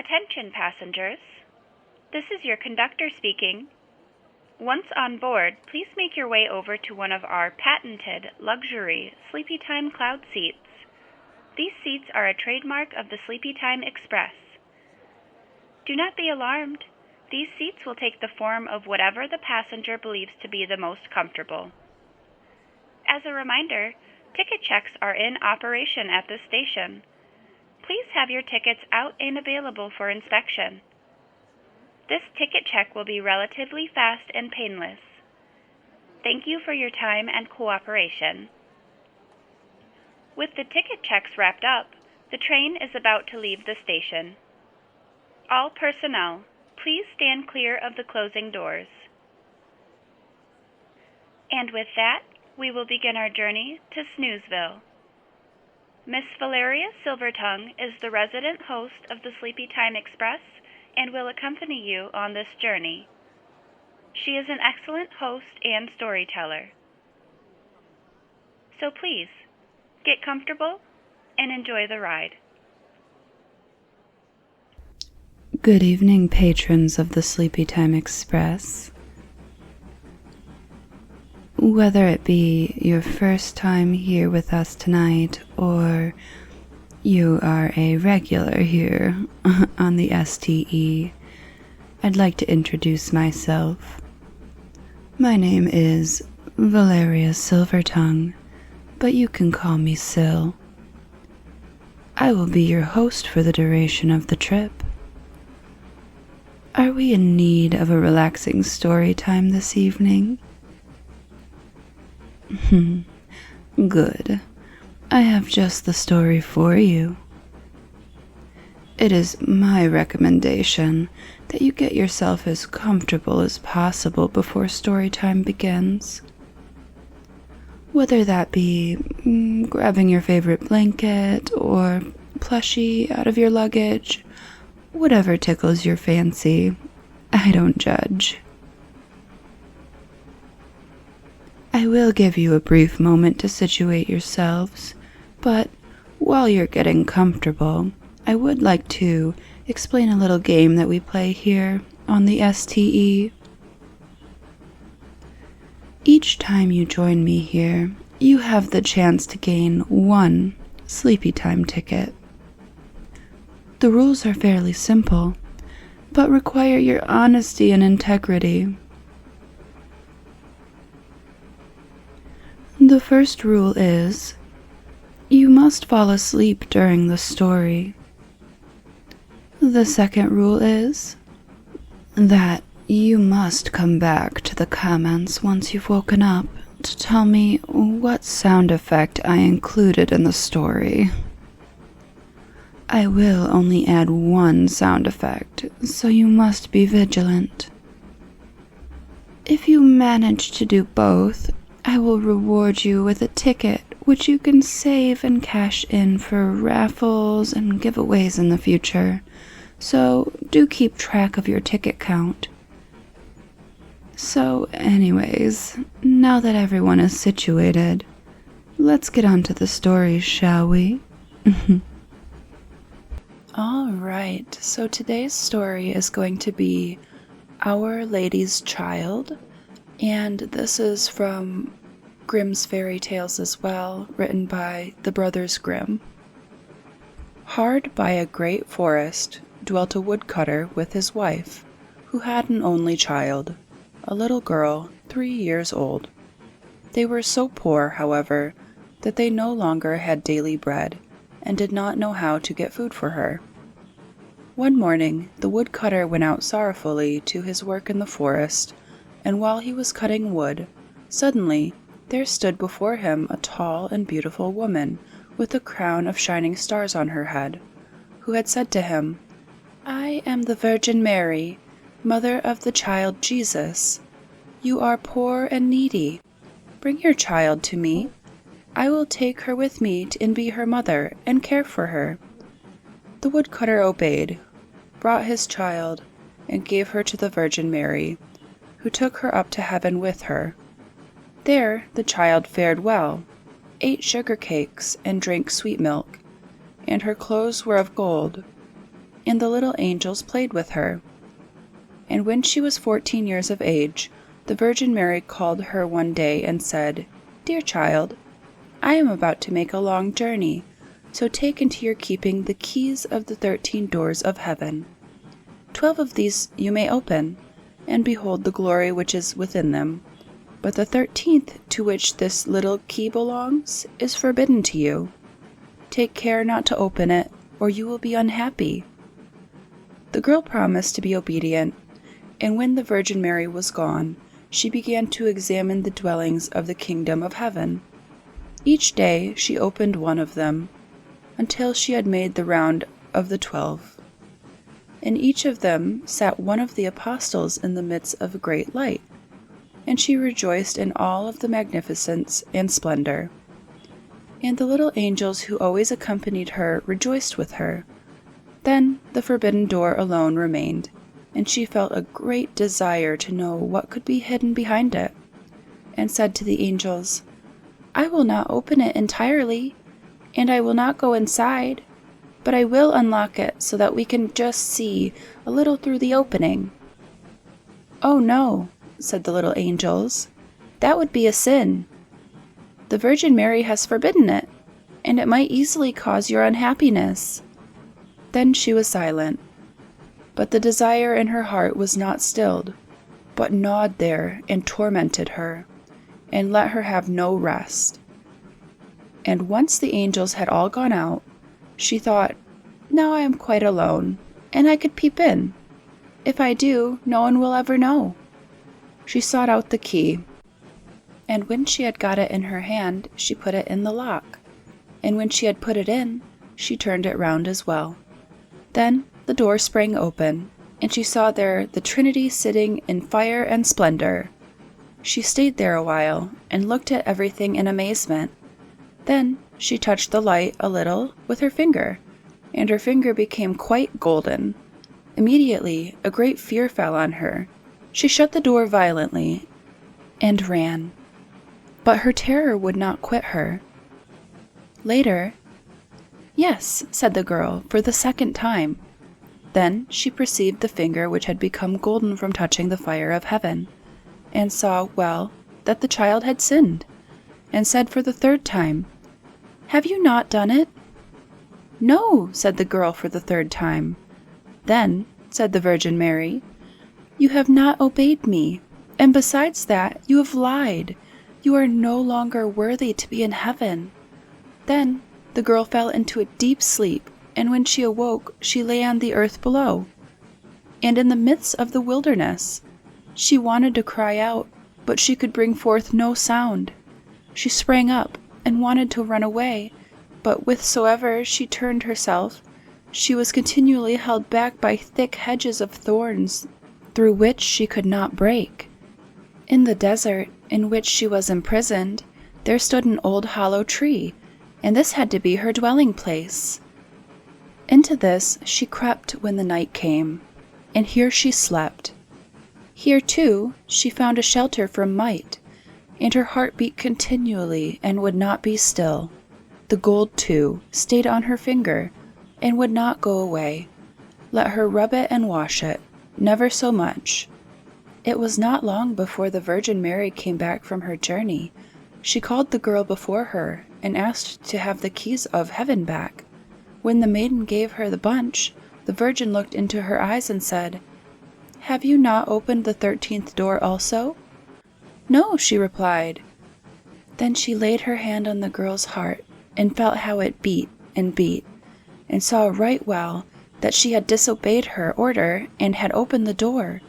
Attention passengers, this is your conductor speaking. Once on board, please make your way over to one of our patented luxury Sleepy Time Cloud seats. These seats are a trademark of the Sleepy Time Express. Do not be alarmed. These seats will take the form of whatever the passenger believes to be the most comfortable. As a reminder, ticket checks are in operation at this station. Please have your tickets out and available for inspection. This ticket check will be relatively fast and painless. Thank you for your time and cooperation. With the ticket checks wrapped up, the train is about to leave the station. All personnel, please stand clear of the closing doors. And with that, we will begin our journey to Snoozeville. Miss Valeria Silvertongue is the resident host of the Sleepy Time Express and will accompany you on this journey. She is an excellent host and storyteller. So please, get comfortable and enjoy the ride. Good evening, patrons of the Sleepy Time Express. Whether it be your first time here with us tonight, or you are a regular here on the STE, I'd like to introduce myself. My name is Valeria Silvertongue, but you can call me Sil. I will be your host for the duration of the trip. Are we in need of a relaxing story time this evening? Good. I have just the story for you. It is my recommendation that you get yourself as comfortable as possible before story time begins. Whether that be grabbing your favorite blanket or plushie out of your luggage, whatever tickles your fancy, I don't judge. I will give you a brief moment to situate yourselves, but while you're getting comfortable, I would like to explain a little game that we play here on the STE. Each time you join me here, you have the chance to gain one Sleepy Time ticket. The rules are fairly simple, but require your honesty and integrity. The first rule is, you must fall asleep during the story. The second rule is that you must come back to the comments once you've woken up to tell me what sound effect I included in the story. I will only add one sound effect, so you must be vigilant. If you manage to do both, I will reward you with a ticket which you can save and cash in for raffles and giveaways in the future, so do keep track of your ticket count. So anyways, now that everyone is situated, let's get on to the story, shall we? Alright, so today's story is going to be Our Lady's Child, and this is from Grimm's Fairytales as well, written by the Brothers Grimm. Hard by a great forest dwelt a woodcutter with his wife, who had an only child, a little girl 3 years old. They were so poor, however, that they no longer had daily bread, and did not know how to get food for her. One morning, the woodcutter went out sorrowfully to his work in the forest, and while he was cutting wood, suddenly there stood before him a tall and beautiful woman with a crown of shining stars on her head, who had said to him, "I am the Virgin Mary, mother of the child Jesus. You are poor and needy. Bring your child to me. I will take her with me and be her mother and care for her." The woodcutter obeyed, brought his child, and gave her to the Virgin Mary, who took her up to heaven with her. There the child fared well, ate sugar cakes and drank sweet milk, and her clothes were of gold. and the little angels played with her. And when she was 14 years of age, the Virgin Mary called her one day and said, "Dear child, I am about to make a long journey, so take into your keeping the keys of the 13 doors of heaven. 12 of these you may open, and behold the glory which is within them. But the 13th, to which this little key belongs, is forbidden to you. Take care not to open it, or you will be unhappy." The girl promised to be obedient, and when the Virgin Mary was gone, she began to examine the dwellings of the kingdom of heaven. Each day she opened one of them, until she had made the round of the 12. In each of them sat one of the apostles in the midst of a great light, and she rejoiced in all of the magnificence and splendor. And the little angels who always accompanied her rejoiced with her. Then the forbidden door alone remained, and she felt a great desire to know what could be hidden behind it, and said to the angels, "I will not open it entirely, and I will not go inside, but I will unlock it so that we can just see a little through the opening." "Oh no," said the little angels, "that would be a sin. The Virgin Mary has forbidden it, and it might easily cause your unhappiness." Then she was silent, but the desire in her heart was not stilled, but gnawed there and tormented her, and let her have no rest. And once the angels had all gone out, she thought, "Now I am quite alone, and I could peep in. If I do, no one will ever know." She sought out the key, and when she had got it in her hand, she put it in the lock, and when she had put it in, she turned it round as well. Then the door sprang open, and she saw there the Trinity sitting in fire and splendor. She stayed there a while, and looked at everything in amazement. Then she touched the light a little with her finger, and her finger became quite golden. Immediately a great fear fell on her. She shut the door violently and ran, but her terror would not quit her. Later, "Yes," said the girl for the second time. Then she perceived the finger which had become golden from touching the fire of heaven, and saw well that the child had sinned, and said for the third time, "Have you not done it?" "No," said the girl for the third time. "Then," said the Virgin Mary, "you have not obeyed me, and besides that, you have lied. You are no longer worthy to be in heaven." Then the girl fell into a deep sleep, and when she awoke, she lay on the earth below, and in the midst of the wilderness. She wanted to cry out, but she could bring forth no sound. She sprang up and wanted to run away, but whithersoever she turned herself, she was continually held back by thick hedges of thorns, through which she could not break. In the desert in which she was imprisoned, there stood an old hollow tree, and this had to be her dwelling place. Into this she crept when the night came, and here she slept. Here, too, she found a shelter from might, and her heart beat continually and would not be still. The gold, too, stayed on her finger, and would not go away. Let her rub it and wash it, never so much. It was not long before the Virgin Mary came back from her journey. She called the girl before her, and asked to have the keys of heaven back. When the maiden gave her the bunch, the Virgin looked into her eyes and said, "Have you not opened the 13th door also?" "No," she replied. Then she laid her hand on the girl's heart, and felt how it beat, and saw right well that she had disobeyed her order and had opened the door.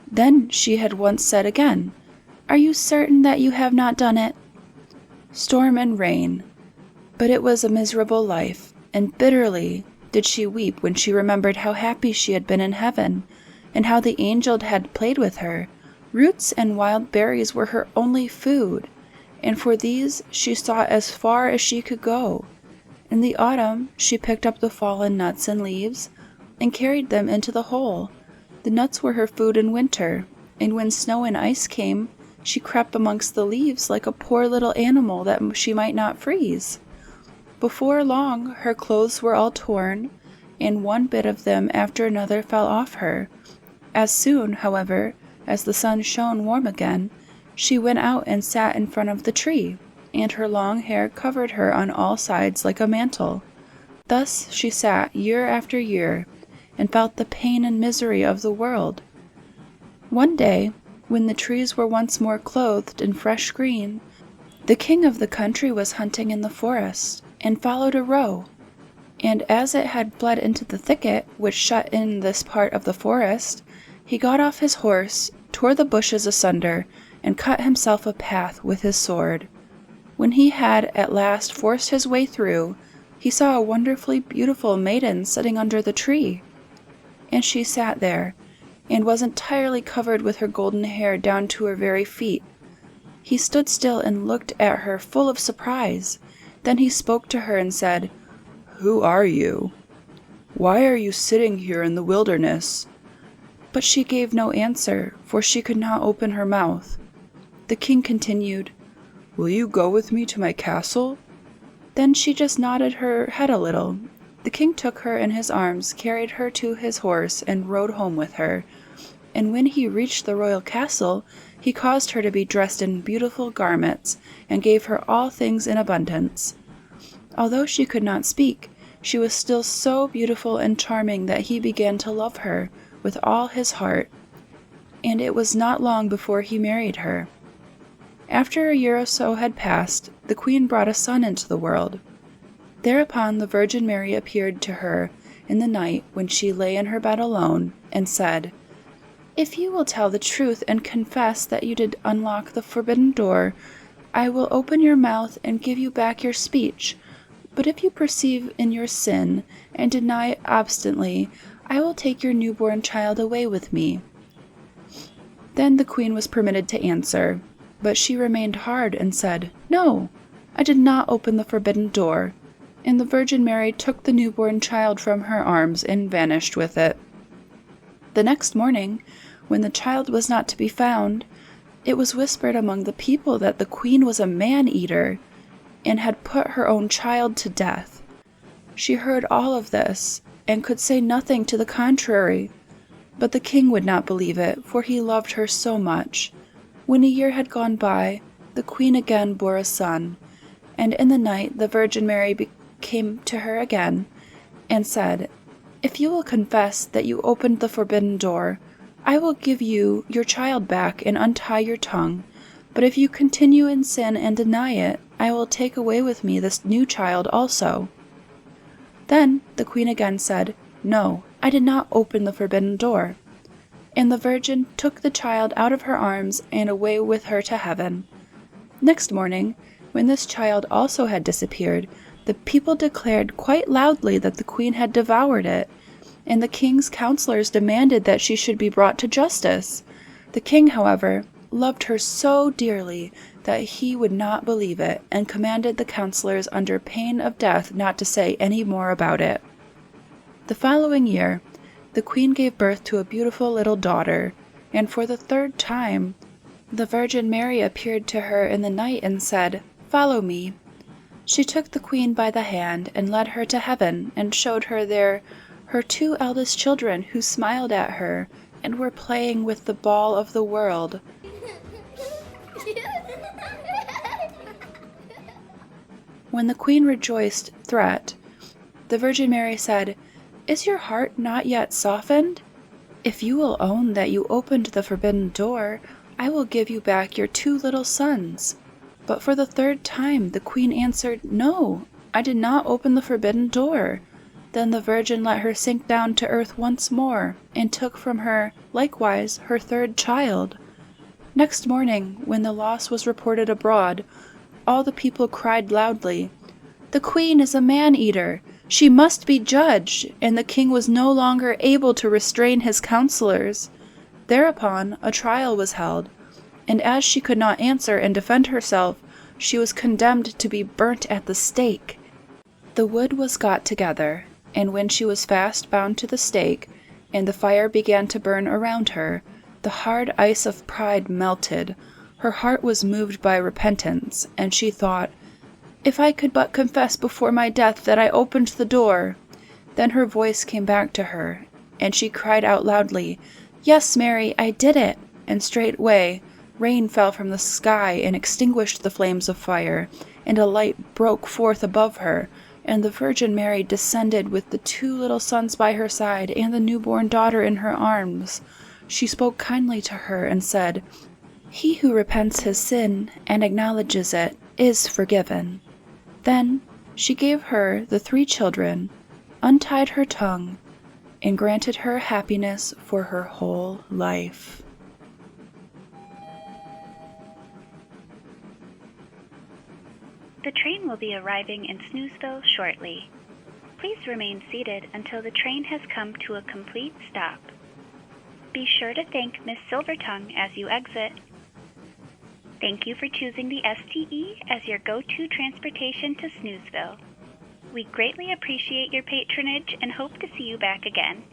Then she had once said again, "Are you certain that you have not done it?" Storm and rain, but it was a miserable life, and bitterly did she weep when she remembered how happy she had been in heaven, and how the angel had played with her. Roots and wild berries were her only food, and for these she sought as far as she could go. In the autumn she picked up the fallen nuts and leaves, and carried them into the hole. The nuts were her food in winter, and when snow and ice came, she crept amongst the leaves like a poor little animal that she might not freeze. Before long her clothes were all torn, and one bit of them after another fell off her. As soon, however, as the sun shone warm again, she went out and sat in front of the tree, and her long hair covered her on all sides like a mantle. Thus she sat year after year, and felt the pain and misery of the world. One day, when the trees were once more clothed in fresh green, the king of the country was hunting in the forest, and followed a roe. And as it had fled into the thicket which shut in this part of the forest, he got off his horse, tore the bushes asunder, and cut himself a path with his sword. When he had at last forced his way through, he saw a wonderfully beautiful maiden sitting under the tree. And she sat there, and was entirely covered with her golden hair down to her very feet. He stood still and looked at her full of surprise. Then he spoke to her and said, "Who are you? Why are you sitting here in the wilderness?" But she gave no answer, for she could not open her mouth. The king continued, "Will you go with me to my castle?" Then she just nodded her head a little. The king took her in his arms, carried her to his horse, and rode home with her. And when he reached the royal castle, he caused her to be dressed in beautiful garments, and gave her all things in abundance. Although she could not speak, she was still so beautiful and charming that he began to love her with all his heart, and it was not long before he married her. After a year or so had passed, the queen brought a son into the world. Thereupon the Virgin Mary appeared to her in the night when she lay in her bed alone, and said, "If you will tell the truth and confess that you did unlock the forbidden door, I will open your mouth and give you back your speech. But if you persevere in your sin and deny it obstinately, I will take your newborn child away with me." Then the queen was permitted to answer, but she remained hard and said, "No, I did not open the forbidden door." And the Virgin Mary took the newborn child from her arms and vanished with it. The next morning, when the child was not to be found, it was whispered among the people that the queen was a man-eater, and had put her own child to death. She heard all of this, and could say nothing to the contrary. But the king would not believe it, for he loved her so much. When a year had gone by, the queen again bore a son, and in the night the Virgin Mary came to her again, and said, "If you will confess that you opened the forbidden door, I will give you your child back and untie your tongue. But if you continue in sin and deny it, I will take away with me this new child also." Then the queen again said, "No, I did not open the forbidden door." And the Virgin took the child out of her arms and away with her to heaven. Next morning, when this child also had disappeared, the people declared quite loudly that the queen had devoured it, and the king's counselors demanded that she should be brought to justice. The king, however, loved her so dearly that he would not believe it, and commanded the counselors under pain of death not to say any more about it. The following year, the queen gave birth to a beautiful little daughter, and for the third time, the Virgin Mary appeared to her in the night and said, "Follow me." She took the queen by the hand and led her to heaven, and showed her there her two eldest children, who smiled at her and were playing with the ball of the world. When the queen rejoiced threat, the Virgin Mary said, "Is your heart not yet softened? If you will own that you opened the forbidden door, I will give you back your two little sons." But for the third time the queen answered, "No, I did not open the forbidden door." Then the Virgin let her sink down to earth once more, and took from her, likewise, her third child. Next morning, when the loss was reported abroad, all the people cried loudly, "The queen is a man-eater! She must be judged!" And the king was no longer able to restrain his counselors. Thereupon a trial was held, and as she could not answer and defend herself, she was condemned to be burnt at the stake. The wood was got together, and when she was fast bound to the stake, and the fire began to burn around her, the hard ice of pride melted. Her heart was moved by repentance, and she thought, "If I could but confess before my death that I opened the door." Then her voice came back to her, and she cried out loudly, "Yes, Mary, I did it!" And straightway rain fell from the sky and extinguished the flames of fire, and a light broke forth above her, and the Virgin Mary descended with the 2 little sons by her side and the newborn daughter in her arms. She spoke kindly to her and said, "He who repents his sin and acknowledges it is forgiven." Then she gave her the 3 children, untied her tongue, and granted her happiness for her whole life. The train will be arriving in Snoozeville shortly. Please remain seated until the train has come to a complete stop. Be sure to thank Miss Silvertongue as you exit. Thank you for choosing the STE as your go-to transportation to Snoozeville. We greatly appreciate your patronage and hope to see you back again.